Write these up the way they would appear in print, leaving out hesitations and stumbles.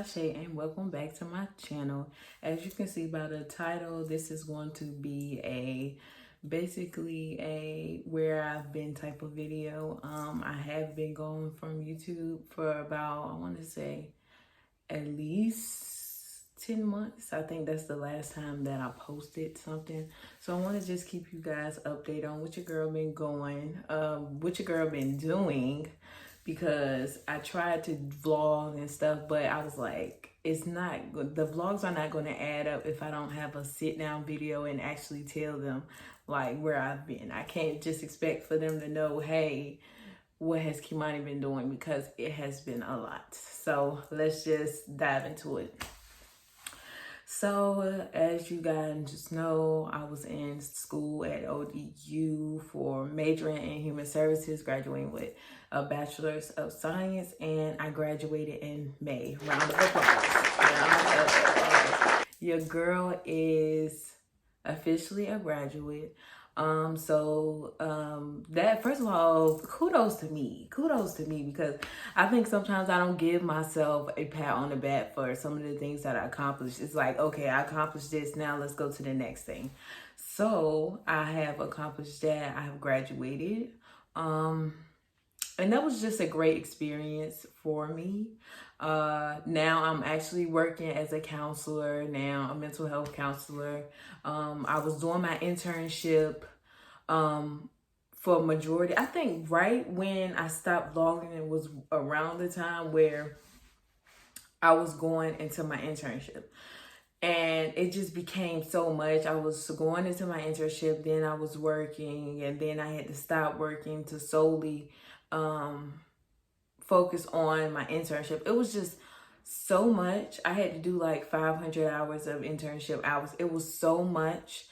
Tasha and welcome back to my channel. As you can see by the title, this is going to be basically a where I've been type of video. I have been going from YouTube for about, I want to say, at least 10 months. I think that's the last time that I posted something. So I want to just keep you guys updated on what your girl been going, what your girl been doing, because I tried to vlog and stuff, but I was like, it's not good. The vlogs are not going to add up if I don't have a sit down video and actually tell them like where I've been. I can't just expect for them to know, hey, what has Kimani been doing, because it has been a lot. So let's just dive into it. So as you guys just know, I was in school at ODU for majoring in human services, graduating with a bachelor's of science, and I graduated in May. Round of applause. Round of applause. Your girl is officially a graduate. That, first of all, kudos to me because I think sometimes I don't give myself a pat on the back for some of the things that I accomplished. It's like, okay, I accomplished this, now let's go to the next thing. So I have accomplished that. I have graduated, and that was just a great experience for me. Now I'm actually working as a counselor now, a mental health counselor. I was doing my internship for majority. I think right when I stopped vlogging, it was around the time where I was going into my internship. And it just became so much. I was going into my internship, then I was working, and then I had to stop working to solely focus on my internship. It was just so much. I had to do like 500 hours of internship hours. It was so much.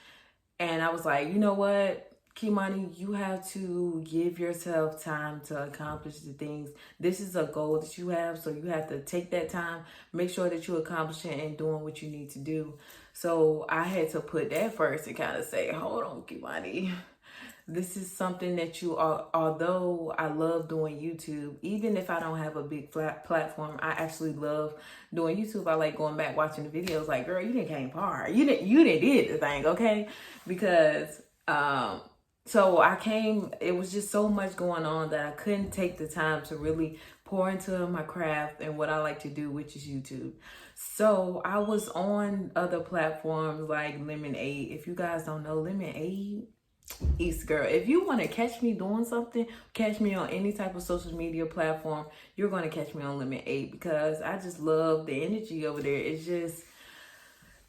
And I was like, you know what, Kimani, you have to give yourself time to accomplish the things. This is a goal that you have, so you have to take that time, make sure that you accomplish it and doing what you need to do. So I had to put that first and kind of say, hold on, Kimani. This is something that you are, although I love doing YouTube, even if I don't have a big flat platform, I actually love doing YouTube. I like going back, watching the videos like, girl, you didn't came far. You didn't did the thing, okay? Because, so I came, it was just so much going on that I couldn't take the time to really pour into my craft and what I like to do, which is YouTube. So I was on other platforms like Lemonade. If you guys don't know, Lemonade, East girl, if you want to catch me doing something, catch me on any type of social media platform, you're going to catch me on Lemonade, because I just love the energy over there. It's just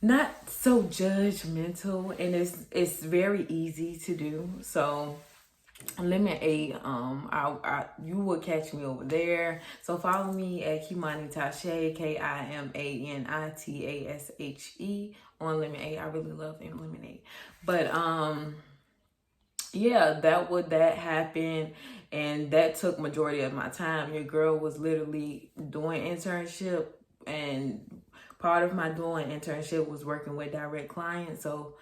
not so judgmental, and it's very easy to do. So Lemonade, you will catch me over there. So follow me at Kimani Tashe, KIMANITASHE on Lemonade. I really love Lemonade. But yeah, that happened, and that took majority of my time. Your girl was literally doing internship, and part of my doing internship was working with direct clients, so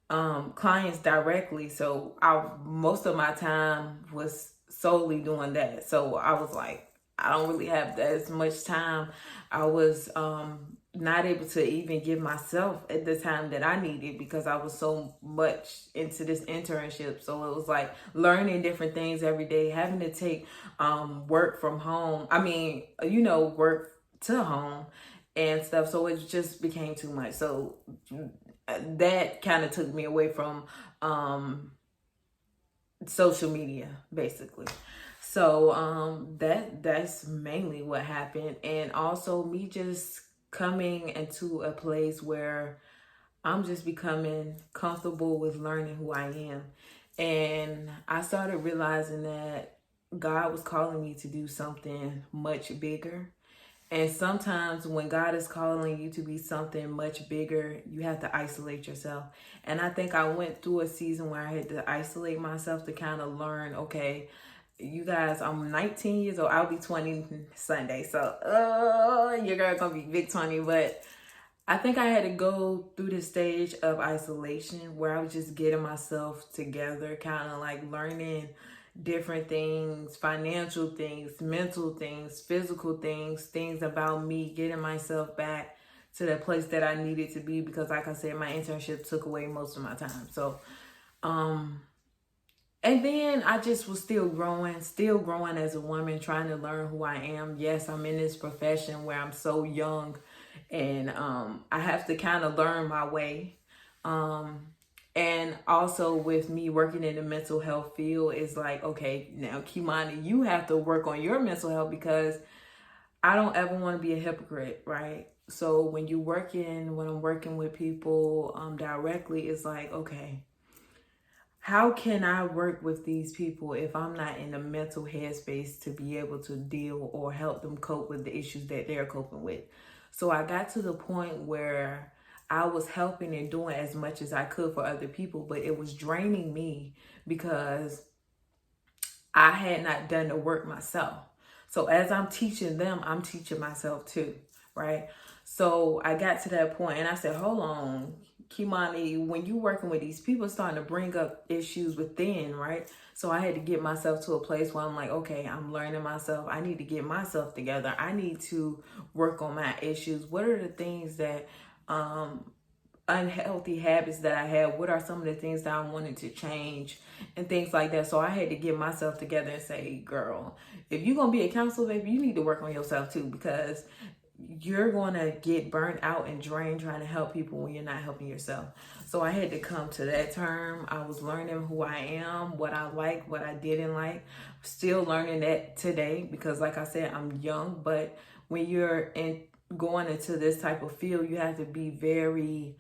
clients directly. So most of my time was solely doing that. So I was like, I don't really have as much time. I was not able to even give myself at the time that I needed, because I was so much into this internship. So it was like learning different things every day, having to take work from home. I mean, work to home and stuff. So it just became too much. So that kind of took me away from social media, basically. So that's mainly what happened. And also me just coming into a place where I'm just becoming comfortable with learning who I am. And I started realizing that God was calling me to do something much bigger. And sometimes when God is calling you to be something much bigger, you have to isolate yourself. And I think I went through a season where I had to isolate myself to kind of learn, okay, you guys, I'm 19 years old. I'll be 20 Sunday. So, your girl gonna be big 20. But I think I had to go through the stage of isolation where I was just getting myself together, kind of like learning different things, financial things, mental things, physical things, things about me, getting myself back to the place that I needed to be, because like I said, my internship took away most of my time. So, and then I just was still growing as a woman, trying to learn who I am. Yes, I'm in this profession where I'm so young, and I have to kind of learn my way. And also with me working in the mental health field, is like, okay, now Kimani, you have to work on your mental health, because I don't ever want to be a hypocrite, right? So when I'm working with people directly, it's like, okay, how can I work with these people if I'm not in the mental headspace to be able to deal or help them cope with the issues that they're coping with? So I got to the point where I was helping and doing as much as I could for other people, but it was draining me because I had not done the work myself. So as I'm teaching them, I'm teaching myself too, right? So I got to that point and I said, hold on, Kimani, when you working with these people, starting to bring up issues within, right? So I had to get myself to a place where I'm like, okay, I'm learning myself. I need to get myself together. I need to work on my issues. What are the things that, unhealthy habits that I had? What are some of the things that I wanted to change and things like that? So I had to get myself together and say, girl, if you're going to be a counselor, baby, you need to work on yourself too, because you're going to get burnt out and drained trying to help people when you're not helping yourself. So I had to come to that term. I was learning who I am, what I like, what I didn't like. Still learning that today, because like I said, I'm young, but when you're going into this type of field, you have to be very,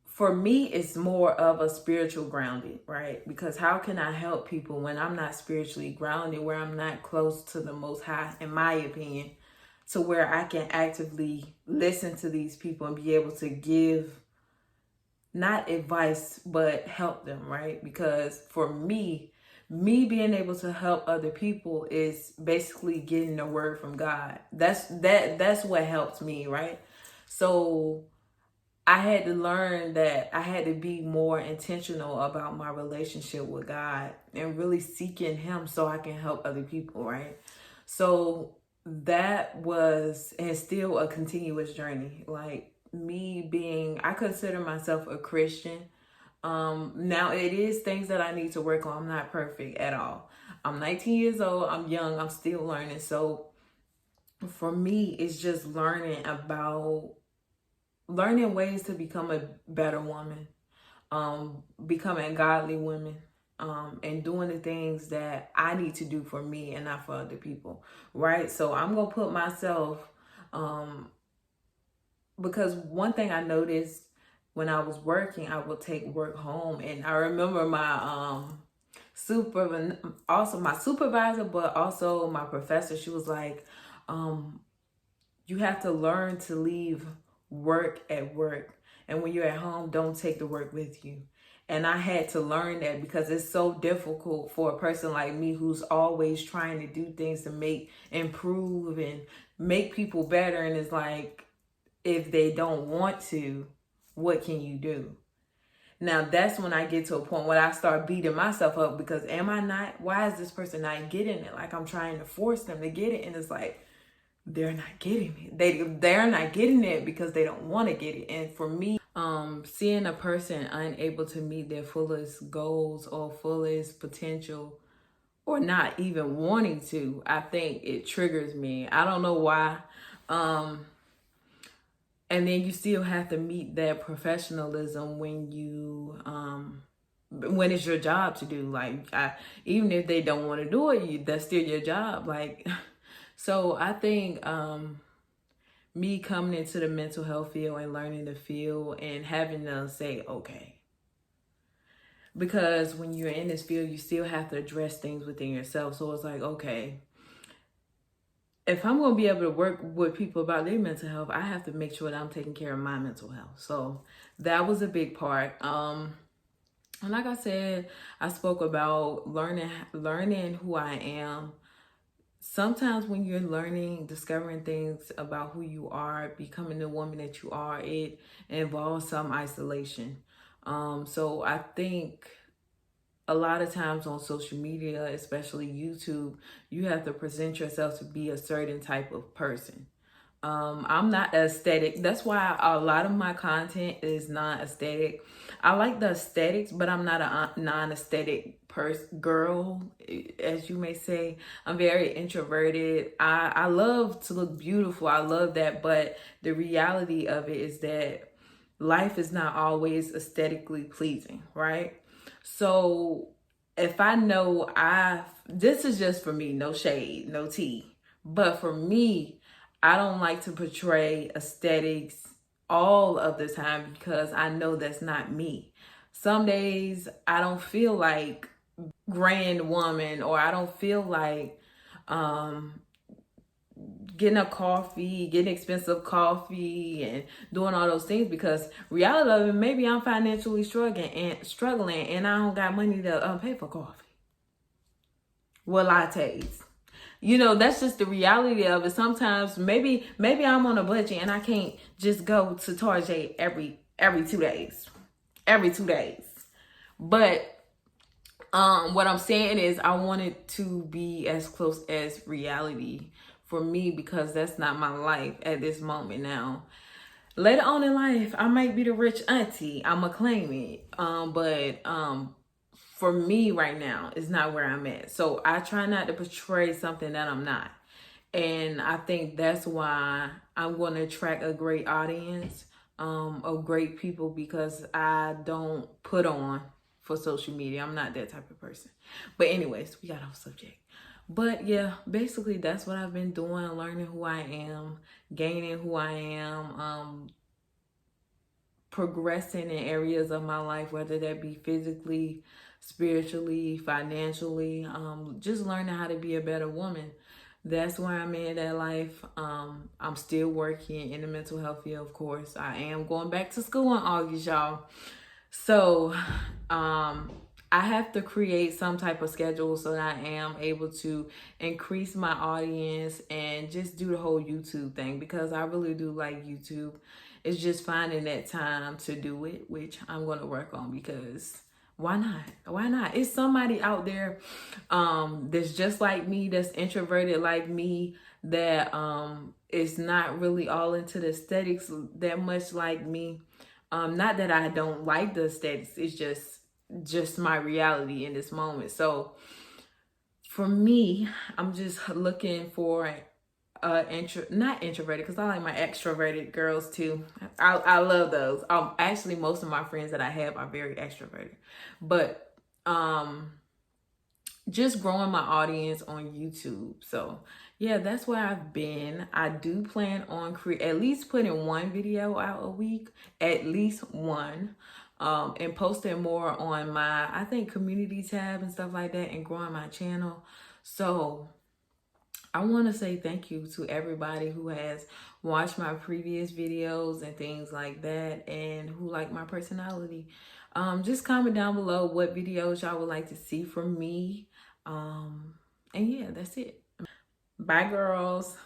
for me, it's more of a spiritual grounding, right? Because how can I help people when I'm not spiritually grounded, where I'm not close to the Most High, in my opinion, to where I can actively listen to these people and be able to give not advice, but help them, right? Because for me being able to help other people is basically getting the word from God. That's what helps me, right? So I had to learn that I had to be more intentional about my relationship with God and really seeking Him so I can help other people, right? So that was, and still, a continuous journey. Like me being, I consider myself a Christian. Now it is things that I need to work on. I'm not perfect at all. I'm 19 years old. I'm young. I'm still learning. So for me, it's just learning ways to become a better woman, becoming godly women, and doing the things that I need to do for me and not for other people, right? So I'm gonna put myself, because one thing I noticed when I was working, I would take work home, and I remember my my supervisor, but also my professor. She was like, you have to learn to leave work at work. And when you're at home, don't take the work with you. And I had to learn that, because it's so difficult for a person like me who's always trying to do things to improve and make people better. And it's like, if they don't want to, what can you do? Now that's when I get to a point where I start beating myself up, because why is this person not getting it? Like, I'm trying to force them to get it. And it's like, they're not getting it. They're not getting it because they don't want to get it. And for me, seeing a person unable to meet their fullest goals or fullest potential, or not even wanting to, I think it triggers me. I don't know why. And then you still have to meet that professionalism when it's your job to do. Like, even if they don't want to do it, that's still your job. Like, so I think me coming into the mental health field and learning the field and having to say, okay, because when you're in this field, you still have to address things within yourself. So it's like, okay, if I'm going to be able to work with people about their mental health, I have to make sure that I'm taking care of my mental health. So that was a big part. And like I said, I spoke about learning who I am. Sometimes when you're learning, discovering things about who you are, becoming the woman that you are, it involves some isolation. So I think a lot of times on social media, especially YouTube, you have to present yourself to be a certain type of person. I'm not aesthetic. That's why a lot of my content is non-aesthetic. I like the aesthetics, but I'm not a non-aesthetic girl, as you may say. I'm very introverted. I love to look beautiful. I love that, but the reality of it is that life is not always aesthetically pleasing, right? So if I know this is just for me, no shade, no tea, but for me, I don't like to portray aesthetics all of the time because I know that's not me. Some days I don't feel like grand woman, or I don't feel like um getting a coffee, getting expensive coffee and doing all those things, because reality of it, maybe I'm financially struggling and I don't got money to pay for coffee. Well, lattes. You know, that's just the reality of it. Sometimes maybe I'm on a budget and I can't just go to Target every 2 days. Every 2 days. But what I'm saying is I want it to be as close as reality for me, because that's not my life at this moment now. Later on in life, I might be the rich auntie. I'ma claim it. But for me right now, is not where I'm at. So I try not to portray something that I'm not. And I think that's why I'm going to attract a great audience of great people, because I don't put on for social media. I'm not that type of person. But anyways, we got off subject. But yeah, basically that's what I've been doing, learning who I am, gaining who I am, progressing in areas of my life, whether that be physically, spiritually, financially, just learning how to be a better woman. That's where I'm in that life. I'm still working in the mental health field, of course. I am going back to school in August, y'all. So I have to create some type of schedule so that I am able to increase my audience and just do the whole YouTube thing, because I really do like YouTube. It's just finding that time to do it, which I'm going to work on, because why not? Why not? It's somebody out there that's just like me, that's introverted like me, that is not really all into the aesthetics that much like me. Not that I don't like the aesthetics, it's just my reality in this moment. So for me, I'm just looking for not introverted, because I like my extroverted girls too. I love those. Actually, most of my friends that I have are very extroverted, but just growing my audience on YouTube. So yeah, that's where I've been. I do plan on at least putting one video out a week, at least one, and posting more on my, I think, community tab and stuff like that, and growing my channel. So I want to say thank you to everybody who has watched my previous videos and things like that, and who like my personality. Just comment down below what videos y'all would like to see from me. And yeah, that's it. Bye, girls.